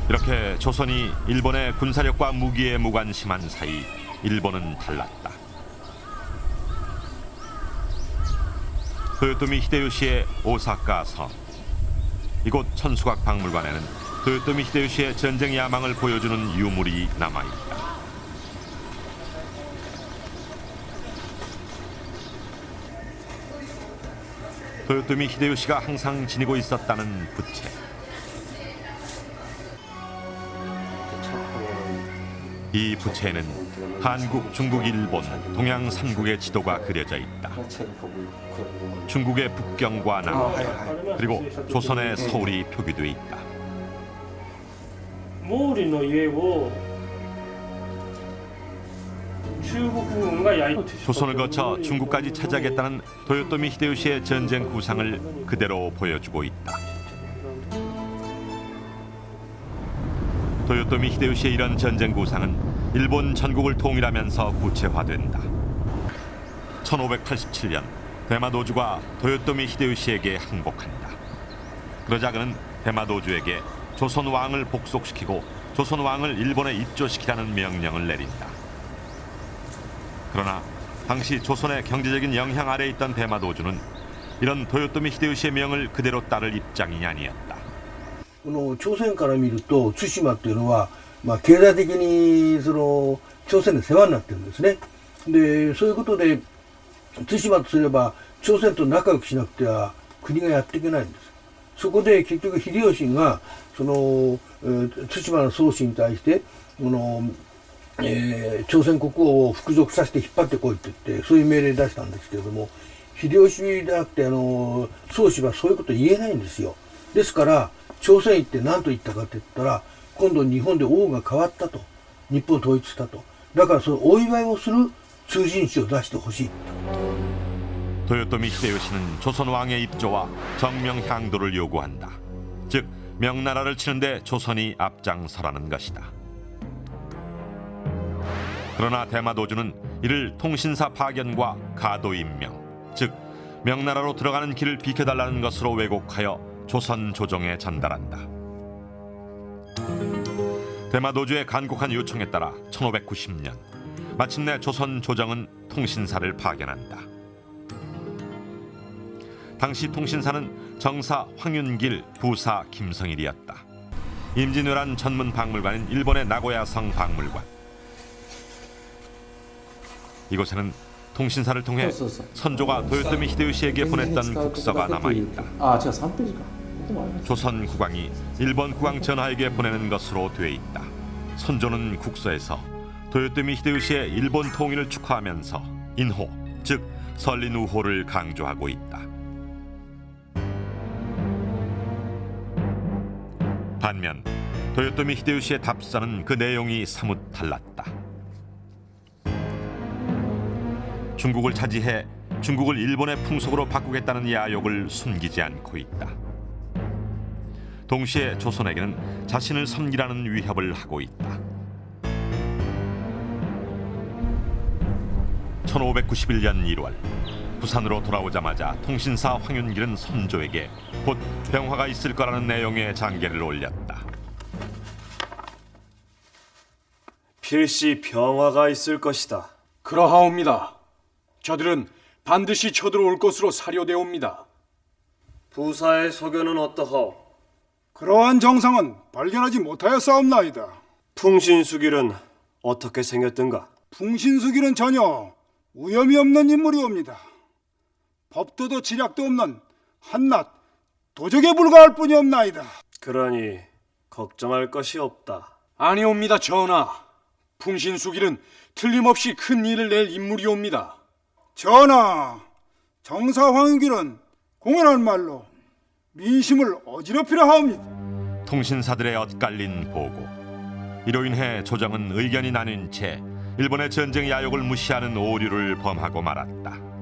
이렇게 조선이 일본의 군사력과 무기에 무관심한 사이 일본은 달랐다. 도요토미 히데요시의 오사카 섬. 이곳 천수각 박물관에는 도요토미 히데요시의 전쟁 야망을 보여주는 유물이 남아있다. 도요토미 히데요시가 항상 지니고 있었다는 부채. 이 부채에는 한국, 중국, 일본, 동양 3국의 지도가 그려져 있다. 중국의 북경과 남경, 그리고 조선의 서울이 표기돼 있다. 조선을 거쳐 중국까지 차지하겠다는 도요토미 히데요시의 전쟁 구상을 그대로 보여주고 있다. 도요토미 히데요시의 이런 전쟁 구상은 일본 전국을 통일하면서 구체화된다. 1587년 대마도주가 도요토미 히데요시에게 항복한다. 그러자 그는 대마도주에게 조선 왕을 복속시키고 조선 왕을 일본에 입조시키라는 명령을 내린다. 그러나 당시 조선의 경제적인 영향 아래에 있던 대마도주는 이런 도요토미 히데요시의 명을 그대로 따를 입장이 아니었다. 朝鮮から見ると対馬っていうのは、経済的に朝鮮で世話になってるんですね。でそういうことで対馬とすれば朝鮮と仲良くしなくては国がやっていけないんです。そこで結局秀吉が対馬の宗氏に対して朝鮮国王を服属させて引っ張ってこいって言ってそういう命令出したんですけれども、秀吉でなくて宗氏はそういうこと言えないんですよ。ですから朝鮮行って何と言ったかって言ったら、今度日本で王が変わったと、日本を統一したと、だからそのお祝いをする通信誌を出してほしい。 도요토미 히데요시는 조선 왕의 입조와 정명 향도를 요구한다. 즉 명나라를 치는데 조선이 앞장서라는 것이다. 그러나 대마도주는 이를 통신사 파견과 가도 임명, 즉 명나라로 들어가는 길을 비켜달라는 것으로 왜곡하여 조선 조정에 전달한다. 대마도주의 간곡한 요청에 따라 1590년 마침내 조선 조정은 통신사를 파견한다. 당시 통신사는 정사 황윤길, 부사 김성일이었다. 임진왜란 전문 박물관인 일본의 나고야성 박물관. 이곳에는 통신사를 통해 선조가 도요토미 히데요시에게 보냈던 국서가 남아있다. 조선 국왕이 일본 국왕 전하에게 보내는 것으로 돼 있다. 선조는 국서에서 도요토미 히데요시의 일본 통일을 축하하면서 인호, 즉 설린우호를 강조하고 있다. 반면 도요토미 히데요시의 답서는 그 내용이 사뭇 달랐다. 중국을 차지해 중국을 일본의 풍속으로 바꾸겠다는 야욕을 숨기지 않고 있다. 동시에 조선에게는 자신을 섬기라는 위협을 하고 있다. 1591년 1월 부산으로 돌아오자마자 통신사 황윤길은 선조에게 곧 병화가 있을 거라는 내용의 장계를 올렸다. 필시 병화가 있을 것이다. 그러하옵니다. 저들은 반드시 쳐들어올 것으로 사료되옵니다. 부사의 소견은 어떠하오? 그러한 정상은 발견하지 못하였사옵나이다. 풍신수길은 어떻게 생겼던가? 풍신수길은 전혀 위험이 없는 인물이옵니다. 법도도 지략도 없는 한낱 도적에 불과할 뿐이옵나이다. 그러니 걱정할 것이 없다. 아니옵니다, 전하. 풍신수길은 틀림없이 큰 일을 낼 인물이옵니다. 전하, 정사 황윤길은 공연한 말로 민심을 어지럽히려 하옵니다. 통신사들의 엇갈린 보고. 이로 인해 조정은 의견이 나뉜 채 일본의 전쟁 야욕을 무시하는 오류를 범하고 말았다.